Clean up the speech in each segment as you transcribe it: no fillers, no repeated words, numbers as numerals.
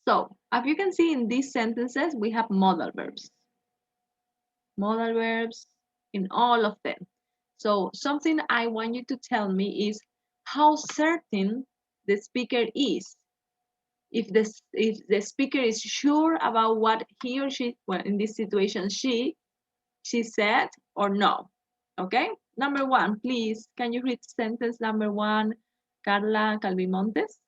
So, as you can see in these sentences, we have modal verbs. Modal verbs in all of them. So, something I want you to tell me is how certain the speaker is. If the speaker is sure about what he or she, well, in this situation, she said or no. Okay? Number one, please, can you read sentence number one, Carla Calvimontes?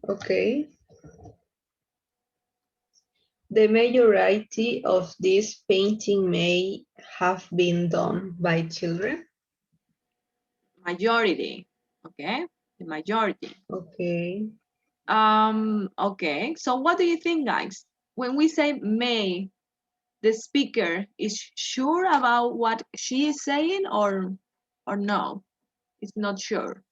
Okay. The majority of this painting may have been done by children. Majority, okay? The majority. Okay. Okay, so what do you think, guys? When we say may, the speaker is sure about what she is saying or no? It's not sure.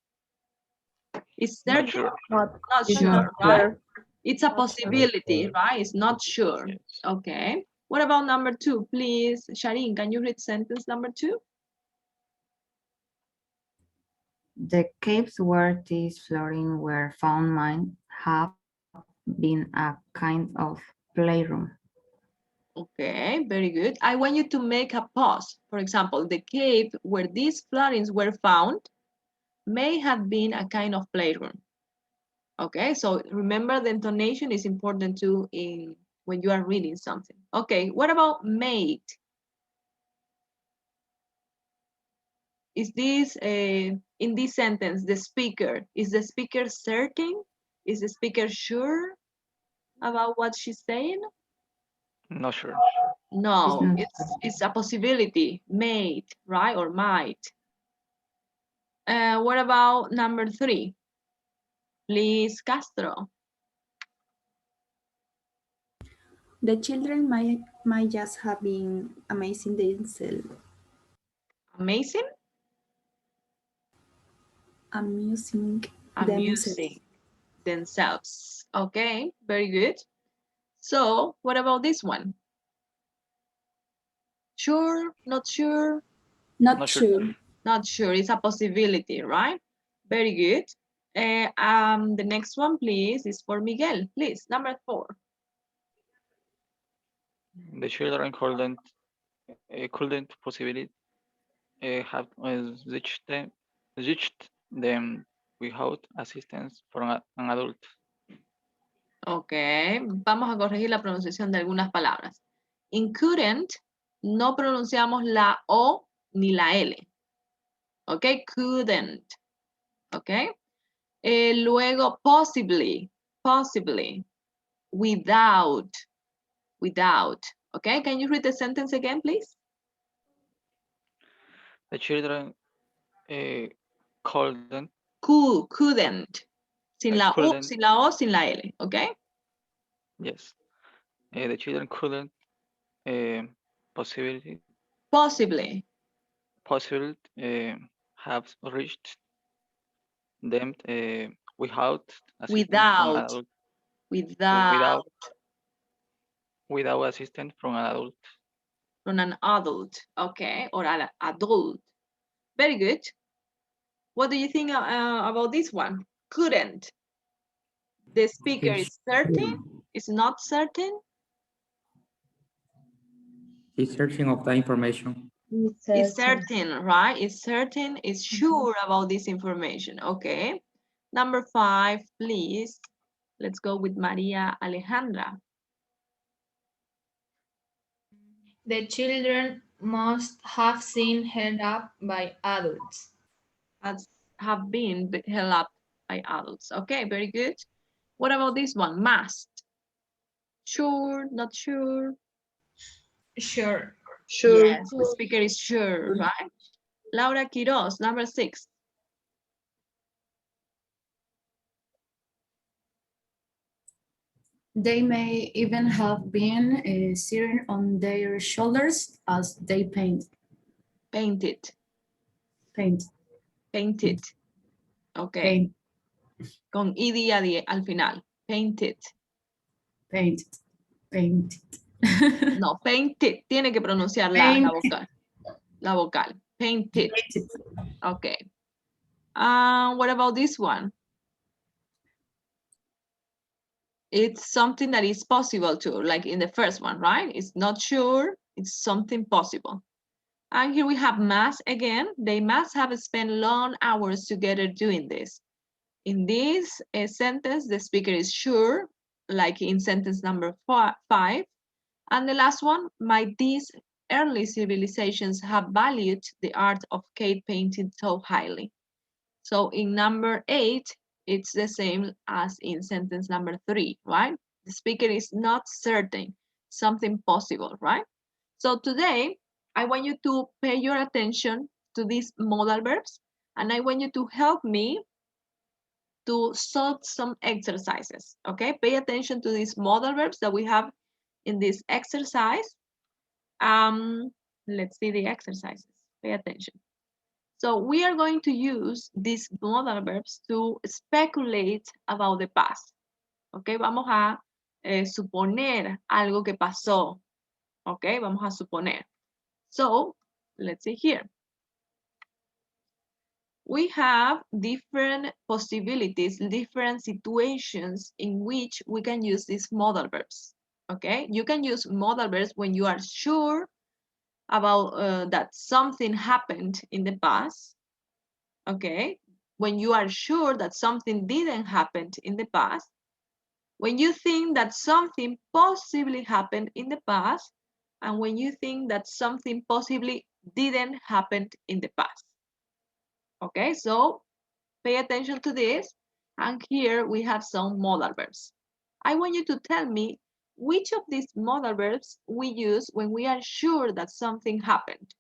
It's Not certain, sure. not It's sure, not right? sure. It's a Not sure. possibility, right? It's not sure. Yes. Okay. What about number two, please? Shireen, can you read sentence number two? The caves where these flooring were found might have been a kind of playroom. Okay, very good. I want you to make a pause. For example, the cave where these floorings were found may have been a kind of playroom. Okay, so remember the intonation is important too when you are reading something. Okay, what about made? Is this in this sentence the speaker? Is the speaker certain? Is the speaker sure about what she's saying? Not sure. No, not it's a possibility, made, right, or might. What about number three? Please, Castro. The children might just have been amazing themselves. Amazing? Amusing themselves. Amusing themselves. Okay, very good. So, what about this one? Sure, not sure? Not Not sure. sure. Not sure, it's a possibility, right? Very good. The next one, please, is for Miguel. Please, number four. The children couldn't possibly have reached them without assistance from an adult. Ok, vamos a corregir la pronunciación de algunas palabras. In couldn't, no pronunciamos la O ni la L. Ok, couldn't. Ok. Luego, possibly, without. Ok, can you read the sentence again, please? The children couldn't. Couldn't. Sin la U, Couldn't. sin la O, sin la L. Ok. Yes. The children couldn't possibly have reached them without assistance from an adult. Without assistance from an adult. From an adult, okay, or an adult. Very good. What do you think about this one? Couldn't. The speaker is certain, is not certain. He's searching of the information. Is certain, right? Is certain, is sure about this information. Okay. Number five, please. Let's go with Maria Alejandra. The children must have been held up by adults. Have been held up by adults. Okay, very good. What about this one? Must. Sure, not sure. Sure. Sure. Yes, the speaker is sure, right? Laura Quiroz, number six. They may even have been sitting on their shoulders as they painted. Painted. Ok. Paint. Con id al final. Painted. No, painted. Tiene que pronunciar la vocal. La vocal. Painted. Ok. What about this one? It's something that is possible to, like in the first one, right? It's not sure, it's something possible. And here we have must again. They must have spent long hours together doing this. In this sentence, the speaker is sure, like in sentence number 5. And the last one, might these early civilizations have valued the art of cave painting so highly? So in number 8, it's the same as in sentence number 3, right? The speaker is not certain, something possible, right? So today, I want you to pay your attention to these modal verbs, and I want you to help me to solve some exercises, okay? Pay attention to these modal verbs that we have in this exercise. Let's see the exercises. Pay attention. So we are going to use these modal verbs to speculate about the past. Okay, vamos a suponer algo que pasó. Okay, vamos a suponer. So let's see here. We have different possibilities, different situations in which we can use these modal verbs. Okay, you can use modal verbs when you are sure about that something happened in the past. Okay, when you are sure that something didn't happen in the past, when you think that something possibly happened in the past, and when you think that something possibly didn't happen in the past. Okay, so pay attention to this. And here we have some modal verbs. I want you to tell me which of these modal verbs we use when we are sure that something happened.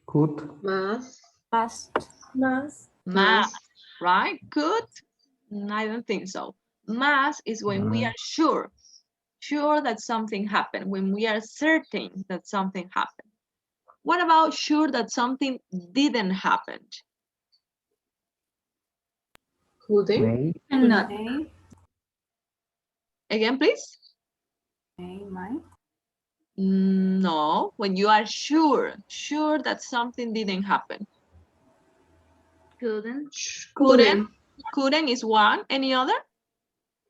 Could. Must. Must. Must, right? Could? I don't think so. Must is when we are sure that something happened, when we are certain that something happened. What about sure that something didn't happen? Couldn't. May. Not. Again, please? Might. No, when you are sure that something didn't happen. Couldn't. Couldn't is one. Any other?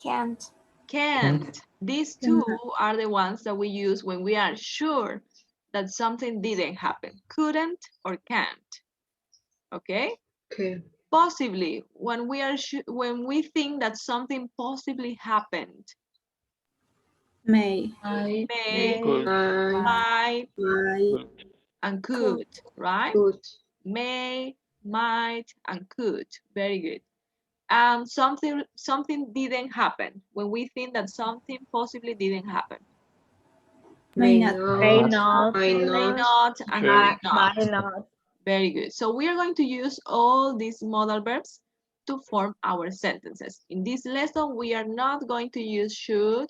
Can't. Can't. These two are the ones that we use when we are sure that something didn't happen. Couldn't or can't. Okay? Okay. Possibly, when we think that something possibly happened. May. May, Could. might, Could. and could, right? Could. May, might, and could. Very good. Something didn't happen when we think that something possibly didn't happen. May not. May not. May May not. not and Sure. may not. Might not. Very good. So we are going to use all these modal verbs to form our sentences. In this lesson, we are not going to use should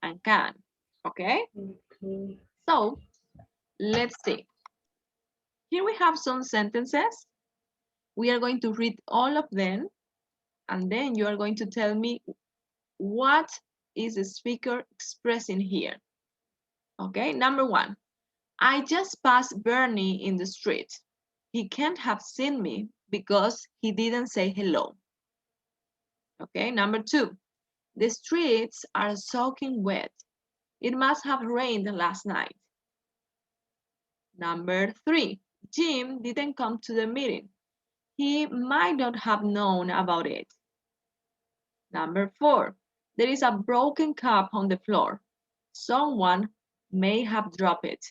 and can. Okay? Okay. So let's see. Here we have some sentences. We are going to read all of them, and then you are going to tell me what is the speaker expressing here. Okay, number 1. I just passed Bernie in the street. He can't have seen me because he didn't say hello. Okay, number 2. The streets are soaking wet. It must have rained last night. Number 3. Jim didn't come to the meeting. He might not have known about it. Number 4. There is a broken cup on the floor. Someone may have dropped it.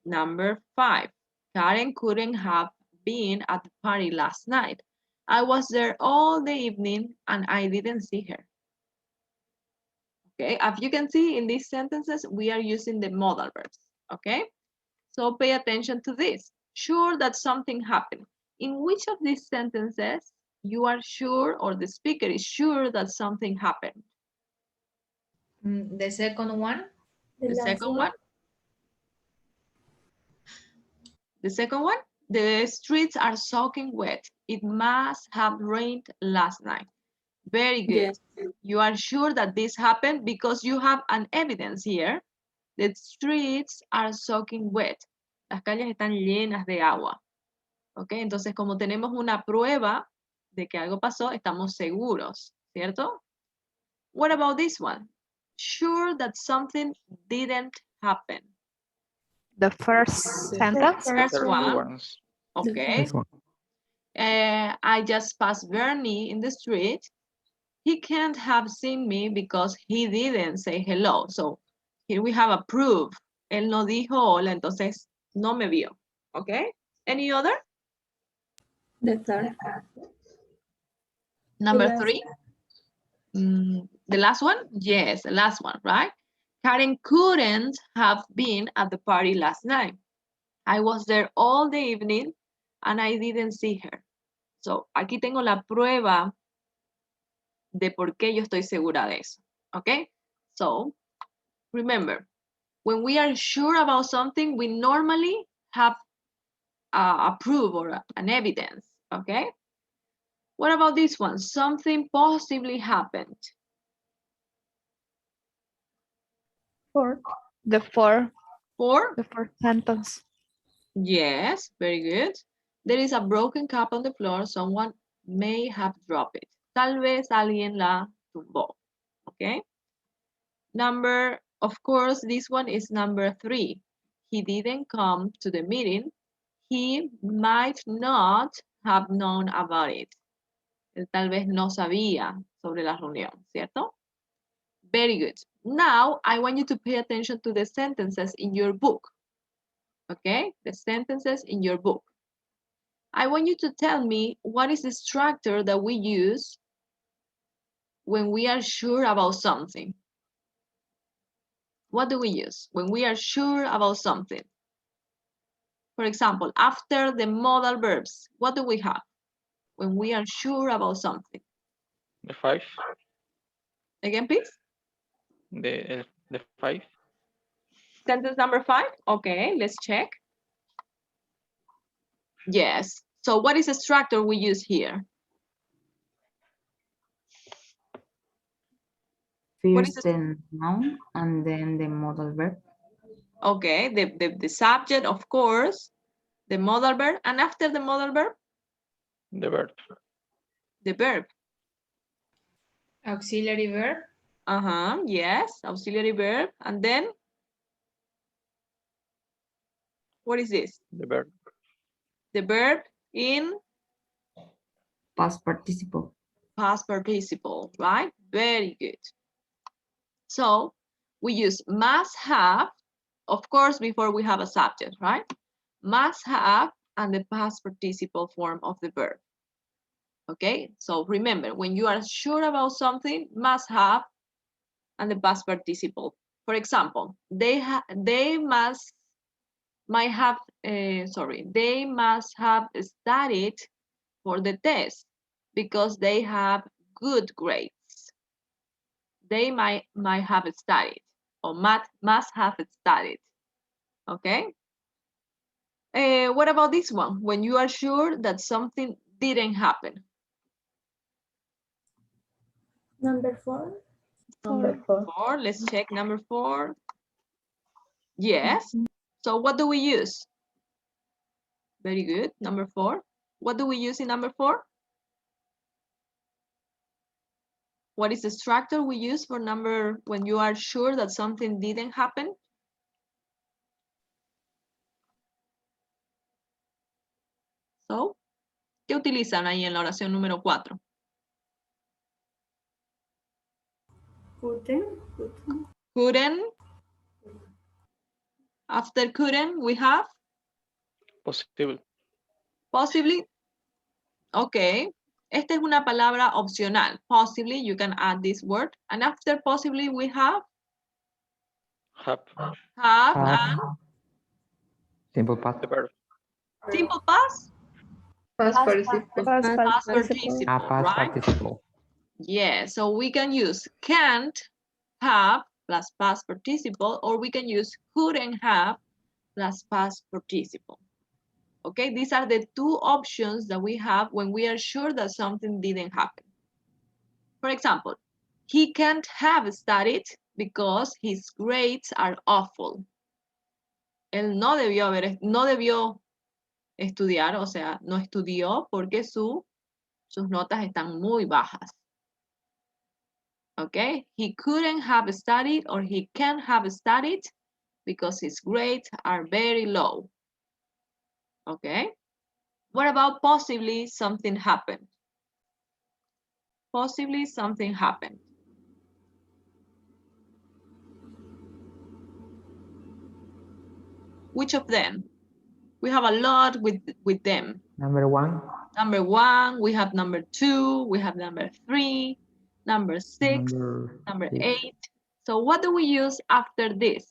Number 5. Karen couldn't have been at the party last night. I was there all the evening and I didn't see her. Okay, as you can see in these sentences, we are using the modal verbs. Okay, so pay attention to this. Sure that something happened. In which of these sentences you are sure, or the speaker is sure that something happened? The second one. The second one? The second one? The streets are soaking wet. It must have rained last night. Very good. Yes. You are sure that this happened because you have an evidence here. The streets are soaking wet. Las calles están llenas de agua. ¿Ok? Entonces, como tenemos una prueba de que algo pasó, estamos seguros, ¿cierto? What about this one? Sure that something didn't happen. The first sentence. First Third one, ones. okay. This one. I just passed Bernie in the street. He can't have seen me because he didn't say hello. So here we have a proof. Él no dijo hola, entonces no me vio. Okay? Any other? The third. Number 3. The last one? Yes, the last one, right? Karen couldn't have been at the party last night. I was there all the evening and I didn't see her. So, aquí tengo la prueba de por qué yo estoy segura de eso. Okay? So, remember, when we are sure about something, we normally have a proof or an evidence. Okay? What about this one? Something possibly happened. Fourth. The fourth. Or, The fourth sentence. yes, very good. There is a broken cup on the floor. Someone may have dropped it. Tal vez alguien la tumbó. Okay? Number, of course, this one is number 3. He didn't come to the meeting. He might not have known about it. Él tal vez no sabía sobre la reunión, ¿cierto? Very good. Now, I want you to pay attention to the sentences in your book. Okay? The sentences in your book. I want you to tell me what is the structure that we use when we are sure about something. What do we use when we are sure about something? For example, after the modal verbs, what do we have when we are sure about something? The 5. Again, please. The 5. Sentence number 5. Okay, let's check. Yes. So what is the structure we use here? What is First the noun and then the modal verb. Okay, the subject, of course, the modal verb, and after the modal verb, The verb. the verb. Auxiliary verb. Yes, auxiliary verb. And then, what is this? The verb. The verb in Past participle. past participle, right? Very good. So, we use must have, of course, before we have a subject, right? Must have and the past participle form of the verb. Okay, so remember, when you are sure about something, must have and the past participle. For example, they must have studied for the test because they have good grades. They might have studied or must have studied. Okay. What about this one? When you are sure that something didn't happen. Number 4. Number 4. 4. Let's check number 4. Yes. So what do we use? Very good. Number 4. What do we use in number 4? What is the structure we use for number when you are sure that something didn't happen? So, ¿qué utilizan ahí en la oración número 4? Couldn't. After couldn't, we have Possible. possibly. Okay. Esta es una palabra opcional. Possibly, you can add this word. And after possibly, we have Have. and Simple past. The verb. simple past. Past participle. Past participle, Past right? participle. Yeah, so we can use can't have plus past participle, or we can use couldn't have plus past participle. Okay, these are the two options that we have when we are sure that something didn't happen. For example, he can't have studied because his grades are awful. Él no debió estudiar, o sea, no estudió porque su Sus notas están muy bajas. Okay, he couldn't have studied or he can't have studied because his grades are very low. Okay, what about possibly something happened? Possibly something happened. Which of them? We have a lot with them. Number 1. Number 1, we have number 2, we have number 3, number 6, number 8. So what do we use after this?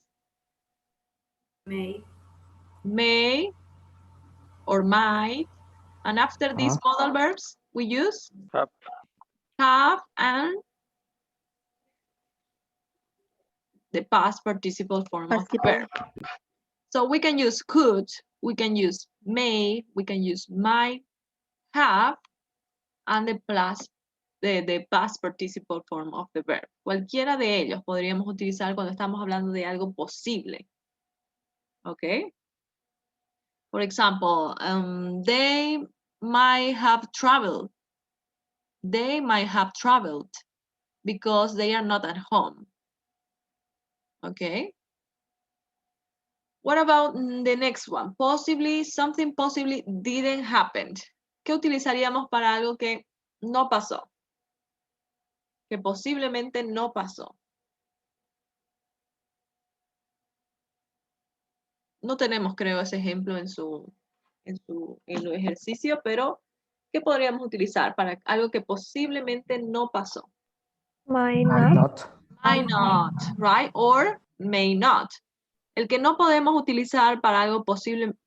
May or might. And after these modal verbs, we use have and the past participle form of the verb. So we can use could, we can use may, we can use might, have, and the past participle form of the verb. Cualquiera de ellos podríamos utilizar cuando estamos hablando de algo posible. Okay? For example, they might have traveled. They might have traveled because they are not at home. Okay? What about the next one? Possibly, something possibly didn't happen. ¿Qué utilizaríamos para algo que no pasó? Que posiblemente no pasó. No tenemos, creo, ese ejemplo en el ejercicio, pero ¿qué podríamos utilizar para algo que posiblemente no pasó? Might not. Might not, right? Or may not. El que no podemos utilizar para algo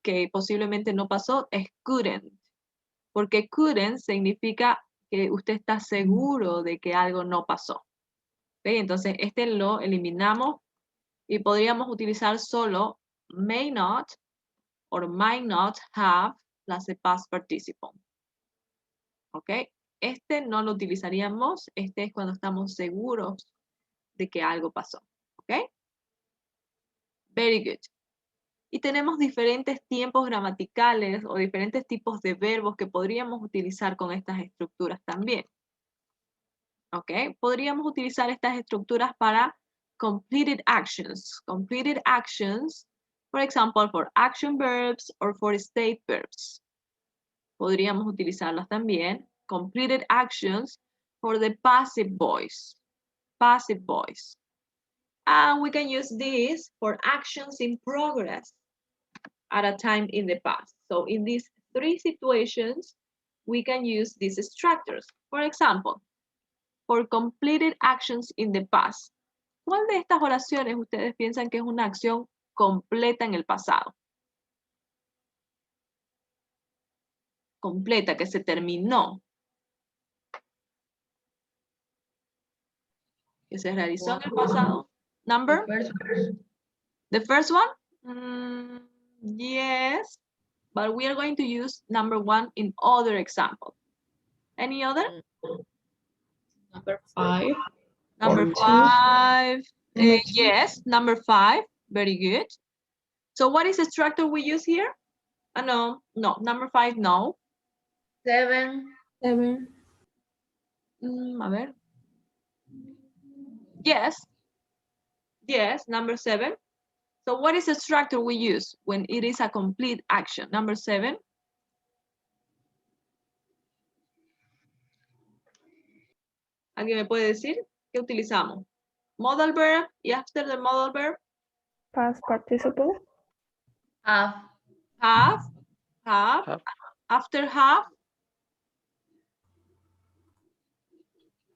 que posiblemente no pasó es couldn't. Porque couldn't significa que usted está seguro de que algo no pasó. ¿Okay? Entonces, este lo eliminamos y podríamos utilizar solo may not or might not have las de past participle. ¿Ok? Este no lo utilizaríamos. Este es cuando estamos seguros de que algo pasó. ¿Ok? Very good. Y tenemos diferentes tiempos gramaticales o diferentes tipos de verbos que podríamos utilizar con estas estructuras también. ¿Ok? Podríamos utilizar estas estructuras para completed actions. Completed actions, for example, for action verbs or for state verbs. Podríamos utilizarlas también. Completed actions for the passive voice. Passive voice. And we can use this for actions in progress at a time in the past. So in these three situations, we can use these structures. For example, for completed actions in the past. ¿Cuál de estas oraciones ustedes piensan que es una acción completa en el pasado? Completa, que se terminó. Que se realizó en el pasado. Number? The first one? Yes, but we are going to use number 1 in other example. Any other? Number 5. Number 5. Yes, number 5. Very good. So what is the structure we use here? No, number 5, no. 7. A ver. Yes, number 7. So what is the structure we use when it is a complete action? Number 7. ¿Alguien me puede decir qué utilizamos? Modal verb y after the modal verb. Past participle. Have. Have. After have.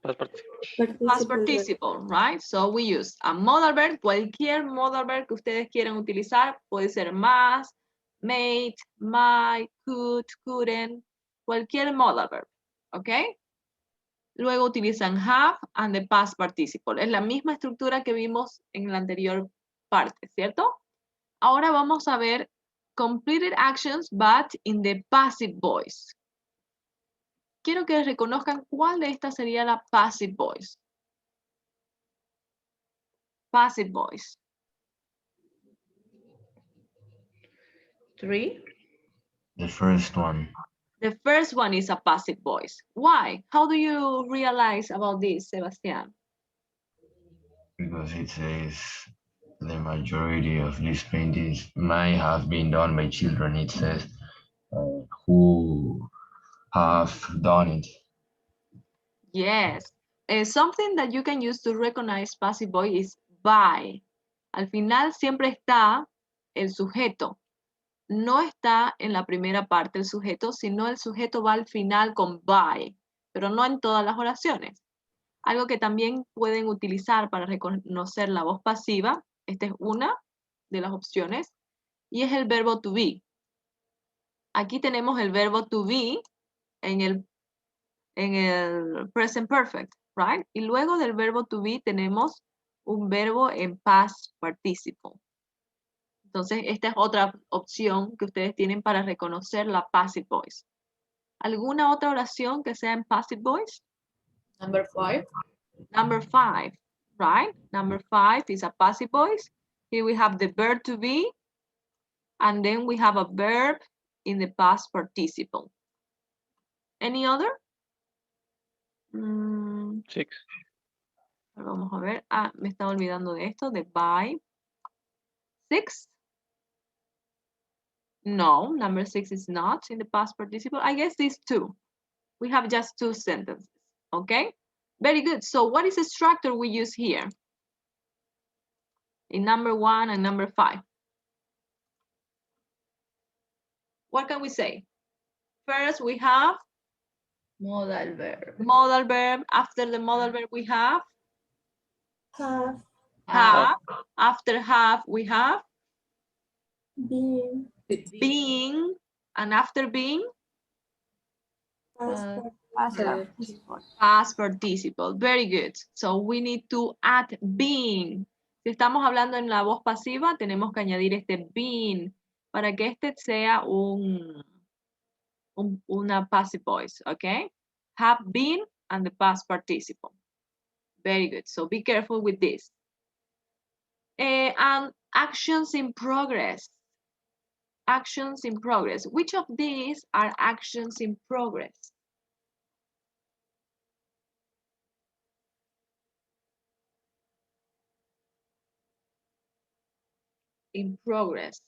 Past participle, right? So we use a modal verb, cualquier modal verb que ustedes quieran utilizar, puede ser más, made, might, could, couldn't, cualquier modal verb, ¿ok? Luego utilizan have and the past participle. Es la misma estructura que vimos en la anterior parte, ¿cierto? Ahora vamos a ver completed actions, but in the passive voice. Quiero que reconozcan cuál de estas sería la passive voice. Passive voice. 3. The first one. The first one is a passive voice. Why? How do you realize about this, Sebastian? Because it says the majority of these paintings might have been done by children. It says who have done it. Yes. Something that you can use to recognize passive voice is by. Al final siempre está el sujeto. No está en la primera parte el sujeto, sino el sujeto va al final con by, pero no en todas las oraciones. Algo que también pueden utilizar para reconocer la voz pasiva, esta es una de las opciones, y es el verbo to be. Aquí tenemos el verbo to be en el present perfect, right? Y luego del verbo to be tenemos un verbo en past participle. Entonces, esta es otra opción que ustedes tienen para reconocer la passive voice. ¿Alguna otra oración que sea en passive voice? Number 5. Number 5, right? Number 5 is a passive voice. Here we have the verb to be, and then we have a verb in the past participle. Any other? 6. Vamos a ver. Ah, me estaba olvidando de esto, de by. 6? No, number 6 is not in the past participle. I guess these two. We have just 2 sentences, okay? Very good. So what is the structure we use here? In number 1 and number 5. What can we say? First, we have Modal verb. modal verb. After the modal verb, we have Have, have. After have, we have been, being. And after being, past, past participle. Very good. So we need to add being. Si estamos hablando en la voz pasiva, tenemos que añadir este being para que este sea una passive voice, okay? Have been and the past participle. Very good. So be careful with this. And actions in progress. Actions in progress. Which of these are actions in progress? In progress.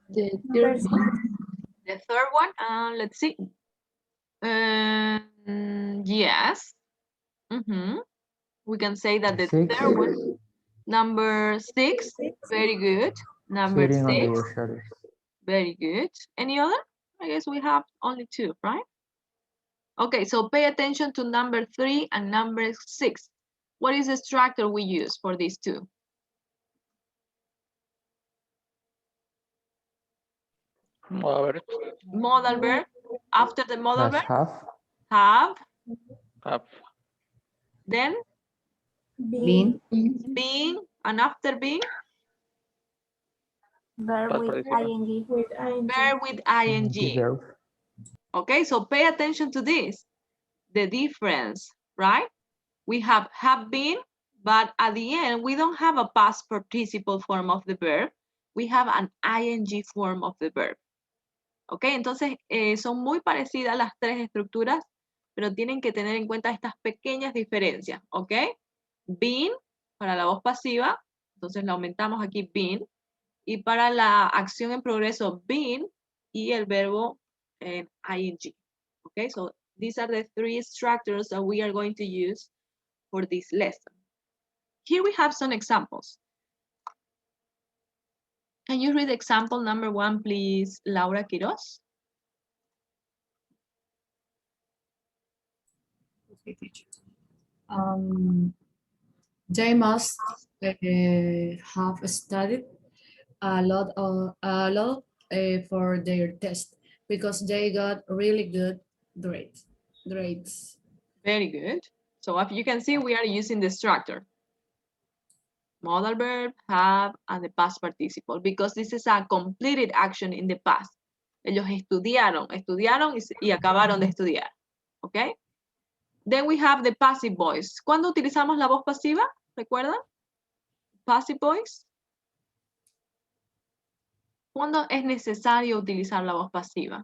The third one. The third one, let's see. Yes. We can say that the 6. third one, number 6, very good. Number Sitting on 6, your shoulders. very good. Any other? I guess we have only 2, right? Okay, so pay attention to number 3 and number 6. What is the structure we use for these two? Modal verb. Modal verb. After the modal That's verb, have. Have. Then been, being, and after being, verb Past with participle. ing, with ing, verb with ing. Verb. Okay, so pay attention to this. The difference, right? We have been, but at the end, we don't have a past participle form of the verb. We have an ing form of the verb. Ok, entonces son muy parecidas las tres estructuras, pero tienen que tener en cuenta estas pequeñas diferencias. Ok, been para la voz pasiva, entonces le aumentamos aquí been, y para la acción en progreso been y el verbo ing. Ok, so these are the 3 structures that we are going to use for this lesson. Here we have some examples. Can you read example number 1, please, Laura Quiroz? Okay, teacher. They must have studied a lot for their test because they got really good grades. Very good. So as you can see, we are using the structure. Modal verb, have, and the past participle, because this is a completed action in the past. Ellos estudiaron y acabaron de estudiar. ¿Ok? Then we have the passive voice. ¿Cuándo utilizamos la voz pasiva? ¿Recuerdan? passive voice? ¿Cuándo es necesario utilizar la voz pasiva?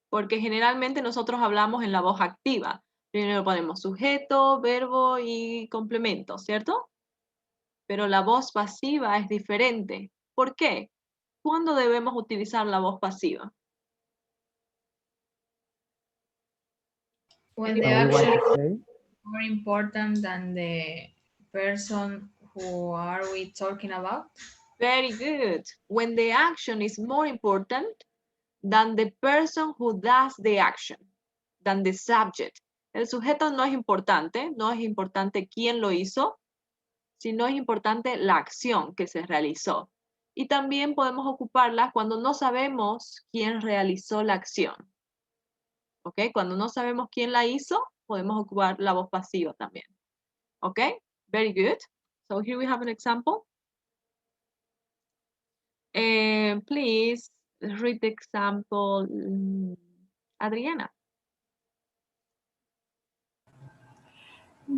Porque generalmente nosotros hablamos en la voz activa. Primero ponemos sujeto, verbo y complemento, ¿cierto? Pero la voz pasiva es diferente. ¿Por qué? ¿Cuándo debemos utilizar la voz pasiva? When the When we want action to is say, more important than the person who are we talking about? Very good. When the action is more important than the person who does the action, than the subject. El sujeto no es importante quién lo hizo, sino es importante la acción que se realizó. Y también podemos ocuparla cuando no sabemos quién realizó la acción. ¿Ok? Cuando no sabemos quién la hizo, podemos ocupar la voz pasiva también. ¿Ok? Very good. So here we have an example. Please read the example, Adriana.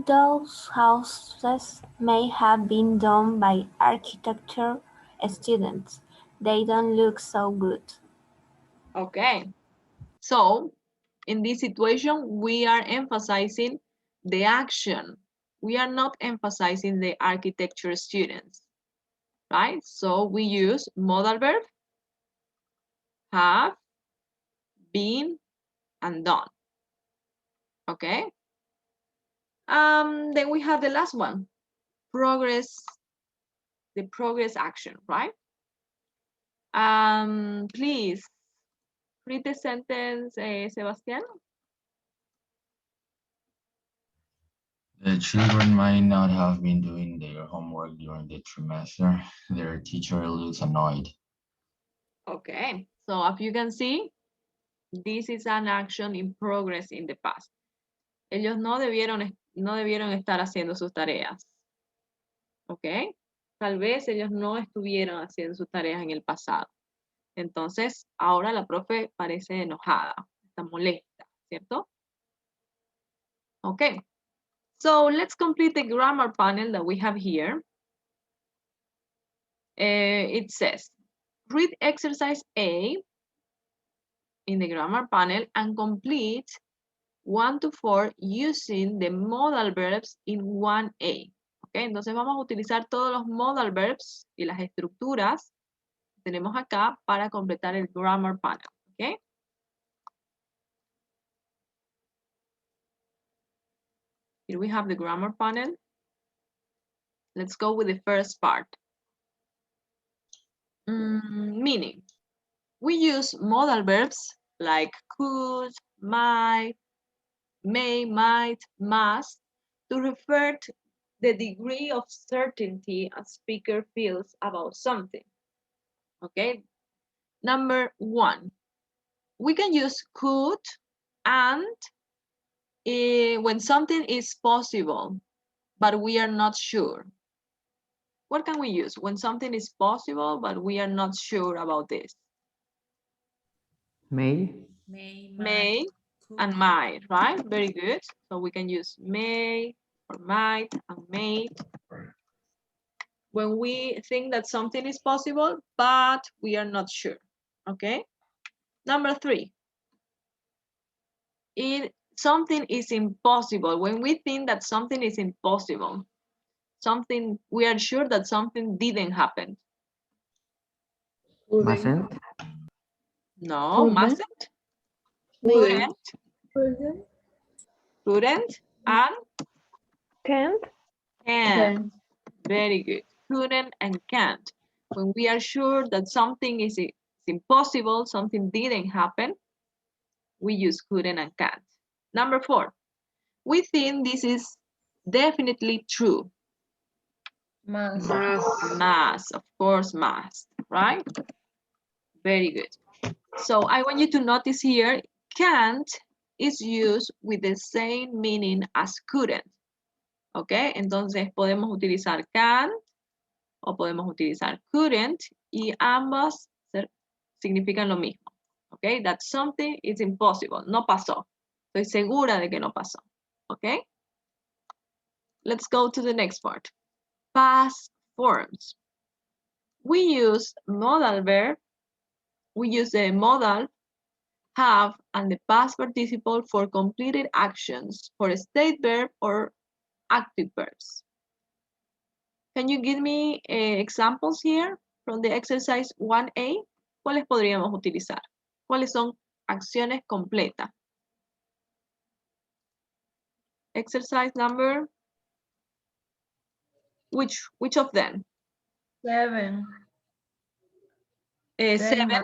Those houses may have been done by architecture students. They don't look so good. Okay. So, in this situation, we are emphasizing the action. We are not emphasizing the architecture students, right? So we use modal verb, have, been, and done. Okay? Then we have the last one, progress, the progress action, right? Please read the sentence, Sebastián. The children might not have been doing their homework during the trimester. Their teacher looks annoyed. Okay, so as you can see, this is an action in progress in the past. Ellos no debieron estar haciendo sus tareas. ¿Ok? Tal vez ellos no estuvieron haciendo sus tareas en el pasado. Entonces, ahora la profe parece enojada, está molesta, ¿cierto? Ok. So, let's complete the grammar panel that we have here. It says, read exercise A in the grammar panel and complete 1 to 4 using the modal verbs in 1A. Okay, entonces vamos a utilizar todos los modal verbs y las estructuras que tenemos acá para completar el grammar panel. Okay. Here we have the grammar panel. Let's go with the first part. Meaning, we use modal verbs like could, might, may, might, must to refer to the degree of certainty a speaker feels about something. Okay. Number 1, we can use could and when something is possible, but we are not sure. What can we use when something is possible, but we are not sure about this? may, May and might, right? Very good. So we can use may or might and may when we think that something is possible, but we are not sure. Okay. Number 3, something is impossible. When we think that something is impossible, we are sure that something didn't happen. mustn't, No, mustn't, Couldn't. couldn't, couldn't, and Can't. can't. Very good. Couldn't and can't. When we are sure that something is impossible, something didn't happen, we use couldn't and can't. Number 4, we think this is definitely true. Must. Must, of course, must, right? Very good. So I want you to notice here, can't is used with the same meaning as couldn't. ¿Ok? Entonces podemos utilizar can't o podemos utilizar couldn't y ambas significan lo mismo. ¿Ok? That something is impossible. No pasó. Estoy segura de que no pasó. ¿Ok? Let's go to the next part. past forms. We use modal verb. We use the modal, have, and the past participle for completed actions for state verb or active verbs. Can you give me examples here from the exercise 1A? ¿Cuáles podríamos utilizar? ¿Cuáles son acciones completas? Exercise number, which of them? 7. 7.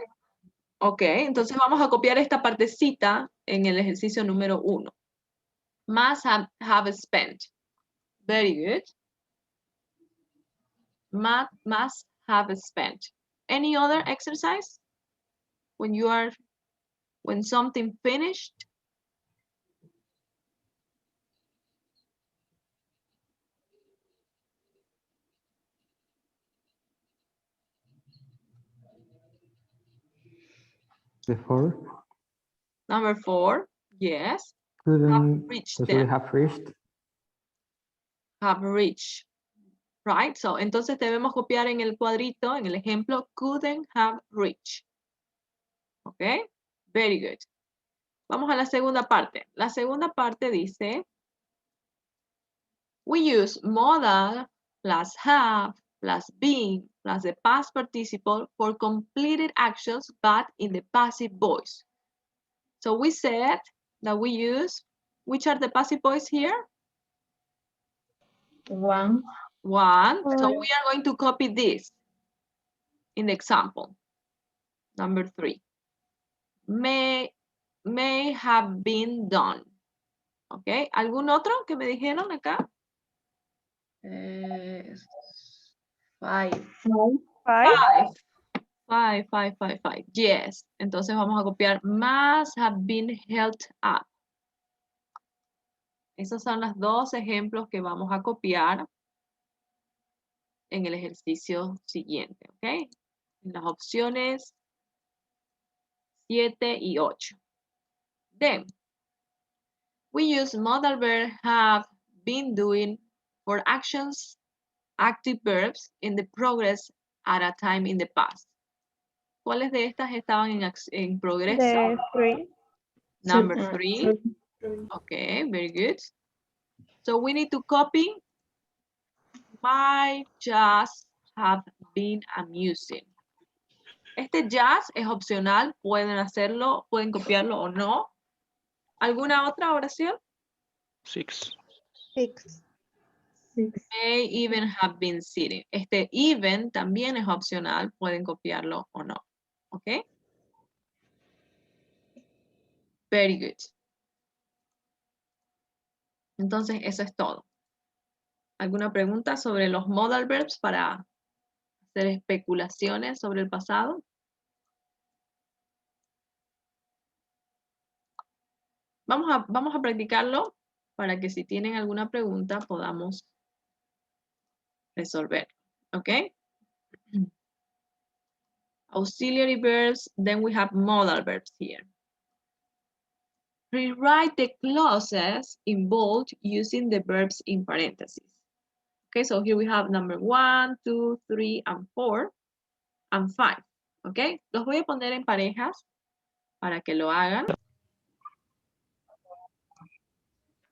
Ok, entonces vamos a copiar esta partecita en el ejercicio número 1. Must have spent. Very good. Must have spent. Any other exercise? When something finished? Before. Number 4, yes. Couldn't reached possibly them. have reached. Have reached. Right, so entonces debemos copiar en el cuadrito, en el ejemplo, couldn't have reached. Ok, very good. Vamos a la segunda parte. La segunda parte dice, we use modal plus have plus been plus the past participle for completed actions but in the passive voice. So we said that we use, which are the passive voice here? 1. 1. So we are going to copy this in the example. Number 3. May have been done. Ok, ¿algún otro que me dijeron acá? 5. 5. Yes. Entonces vamos a copiar must have been held up. Esos son los dos ejemplos que vamos a copiar en el ejercicio siguiente. ¿Ok? En las opciones 7 y 8. Then, we use modal verb have been doing for actions, active verbs in the progress at a time in the past. ¿Cuáles de estas estaban en progreso? Number 3. Okay, very good. So we need to copy might just have been amusing. Este just es opcional, pueden hacerlo, pueden copiarlo o no. ¿Alguna otra oración? 6. May even have been sitting. Este even también es opcional, pueden copiarlo o no. ¿Ok? Very good. Entonces, eso es todo. ¿Alguna pregunta sobre los modal verbs para hacer especulaciones sobre el pasado? Vamos a practicarlo para que si tienen alguna pregunta podamos resolver. ¿Ok? Auxiliary verbs, then we have modal verbs here. Rewrite the clauses in bold using the verbs in parentheses. Okay, so here we have number 1, 2, 3, and 4, and 5. Okay, los voy a poner en parejas para que lo hagan.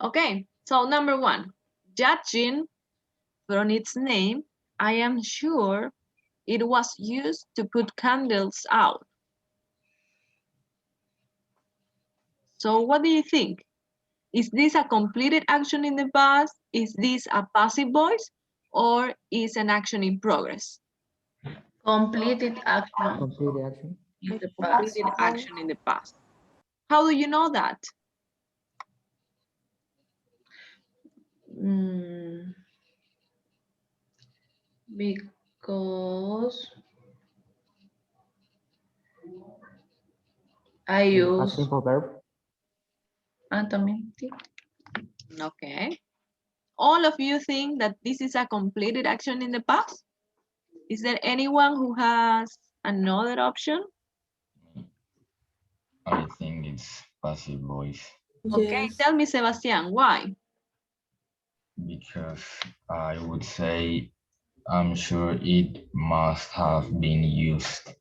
Okay, so number 1, judging from its name, I am sure it was used to put candles out. So what do you think? Is this a completed action in the past? Is this a passive voice? Or is an action in progress? Completed action. Complete action. In the past. Completed action in the past. How do you know that? Because I A use simple verb. automatic. Okay. All of you think that this is a completed action in the past? Is there anyone who has another option? I think it's passive voice Okay, tell me, Sebastian, why? because I would say I'm sure it must have been used.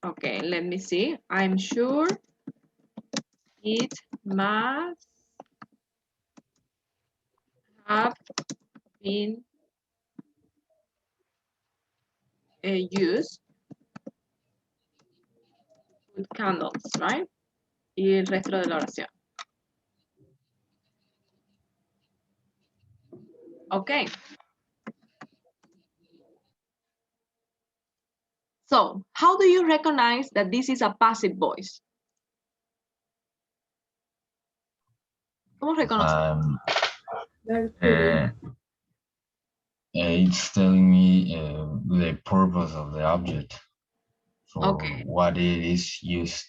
Okay, let me see. I'm sure it must have been used with candles, right? Y el resto de la oración. Okay. So, how do you recognize that this is a passive voice? ¿Cómo reconoces? It's telling me the purpose of the object for Okay. what it is used.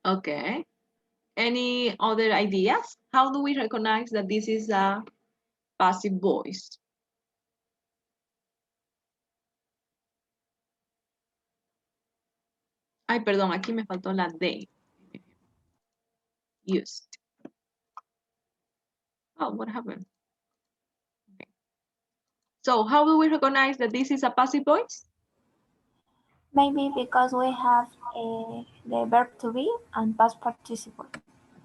Okay. Any other ideas? How do we recognize that this is a passive voice? Ay, perdón, aquí me faltó la D. Used. Oh, what happened? Okay. So, how do we recognize that this is a passive voice? Maybe because we have the verb to be and past participle.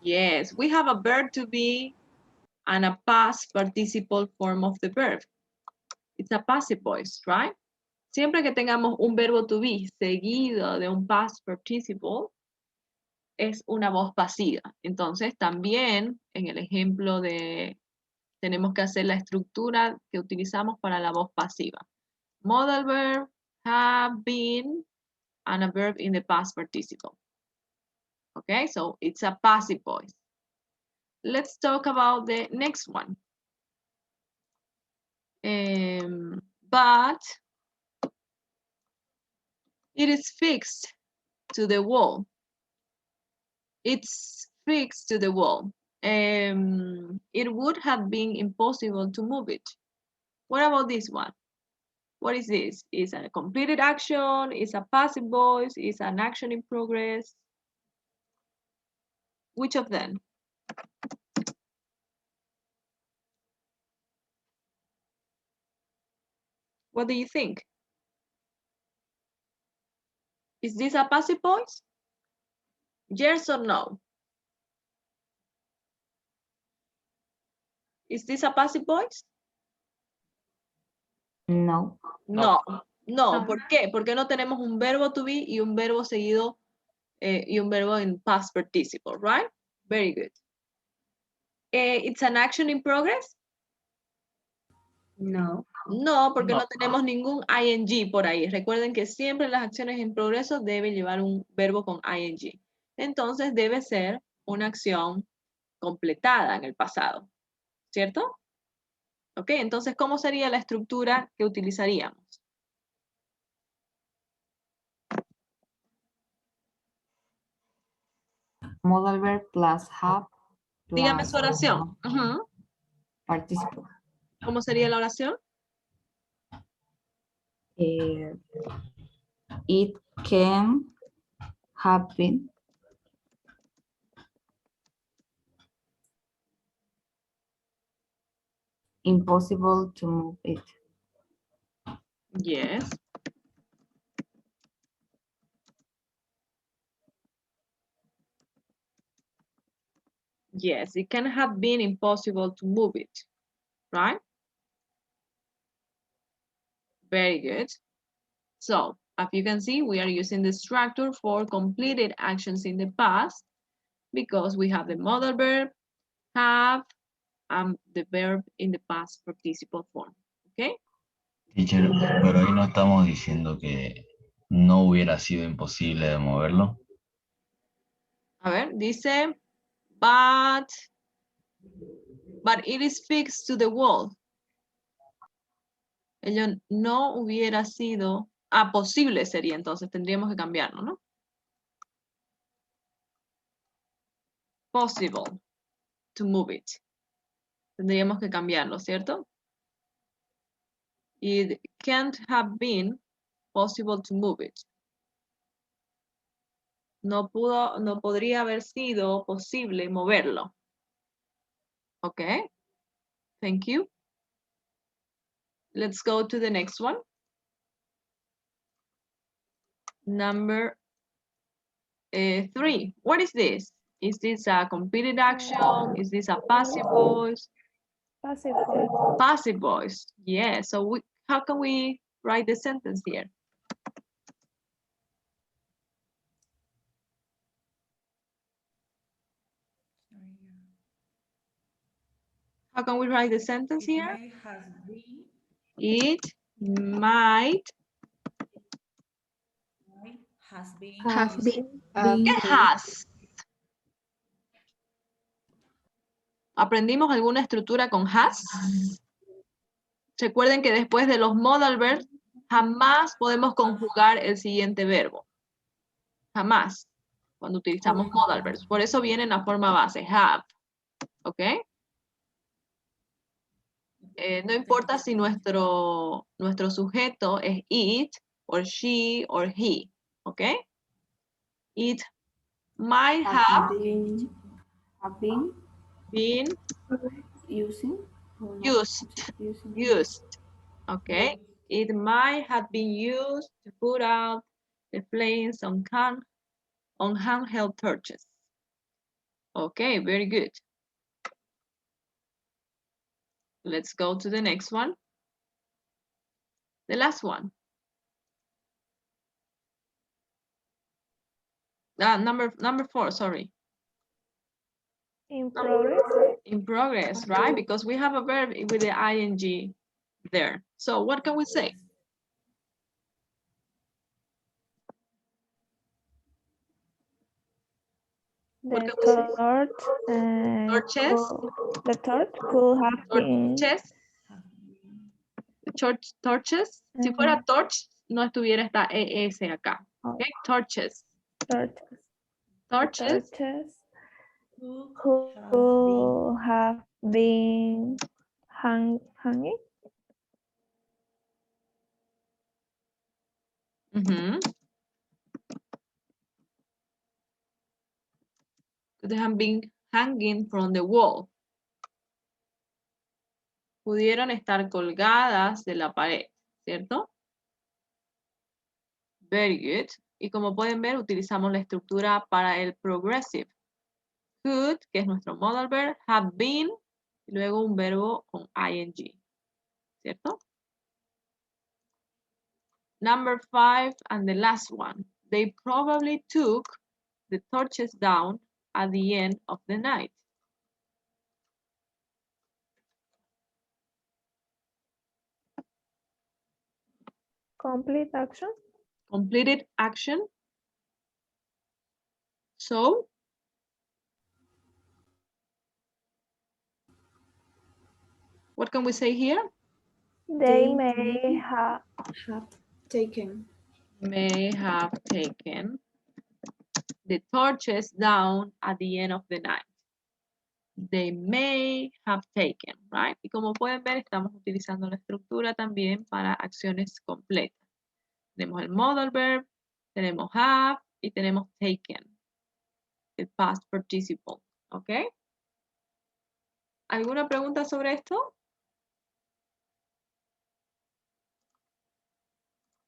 Yes, we have a verb to be and a past participle form of the verb. It's a passive voice, right? Siempre que tengamos un verbo to be seguido de un past participle, es una voz pasiva. Entonces, también en el ejemplo de, tenemos que hacer la estructura que utilizamos para la voz pasiva. Modal verb, have been, and a verb in the past participle. Okay, so it's a passive voice. Let's talk about the next one. But it is fixed to the wall. It's fixed to the wall. It would have been impossible to move it. What about this one? What is this? Is a completed action? Is a passive voice? Is an action in progress? Which of them? What do you think? Is this a passive voice? Yes or no? Is this a passive voice? No. No, no. ¿Por qué? Porque no tenemos un verbo to be y un verbo seguido y un verbo en past participle, right? Very good. It's an action in progress? No. No, porque No. no tenemos ningún ing por ahí. Recuerden que siempre las acciones en progreso deben llevar un verbo con ing. Entonces debe ser una acción completada en el pasado, ¿cierto? Ok, entonces, ¿cómo sería la estructura que utilizaríamos? Modal verb plus have Dígame plus su oración. participle. ¿Cómo sería la oración? It can have been impossible to move it. Yes. Yes, it can have been impossible to move it, right? Very good. So, as you can see, we are using the structure for completed actions in the past because we have the modal verb, have, and the verb in the past participle form, okay? Teacher, pero ahí no estamos diciendo que no hubiera sido imposible de moverlo. A ver, dice, but it is fixed to the wall. Ello no hubiera sido, posible sería entonces, tendríamos que cambiarlo, ¿no? Possible to move it. Tendríamos que cambiarlo, ¿cierto? It can't have been possible to move it. No podría haber sido posible moverlo. Okay, thank you. Let's go to the next one. Number 3. What is this? Is this a completed action? Is this a passive voice? Passive voice. Passive voice. Yeah. So how can we write the sentence here? How can we write the sentence here? It might Has been. Has been. ¿Qué has? ¿Aprendimos alguna estructura con has? Recuerden que después de los modal verbs jamás podemos conjugar el siguiente verbo. Jamás. Cuando utilizamos modal verbs. Por eso viene en la forma base, have. ¿Ok? No importa si nuestro sujeto es it, or she, or he. ¿Ok? It might have been used. Okay, it might have been used to put out the flames on handheld torches. Okay, very good. Let's go to the next one. The last one. Number 4, sorry. In progress. In progress, right? Because we have a verb with the ing there. So what can we say? The torch could have been. Torches. Si fuera torch, no estuviera esta ES acá. Okay, torches. Torches. Could have been hanging. Could have been hanging from the wall. Pudieron estar colgadas de la pared, ¿cierto? Very good. Y como pueden ver, utilizamos la estructura para el progressive. Could, que es nuestro modal verb, have been, y luego un verbo con ing, ¿cierto? Number 5 and the last one. They probably took the torches down at the end of the night. Complete action. Completed action. So, what can we say here? They may have taken. May have taken the torches down at the end of the night. They may have taken, right? Y como pueden ver, estamos utilizando la estructura también para acciones completas. Tenemos el modal verb, tenemos have y tenemos taken, el past participle, ¿ok? ¿Alguna pregunta sobre esto?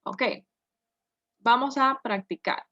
Ok, vamos a practicar.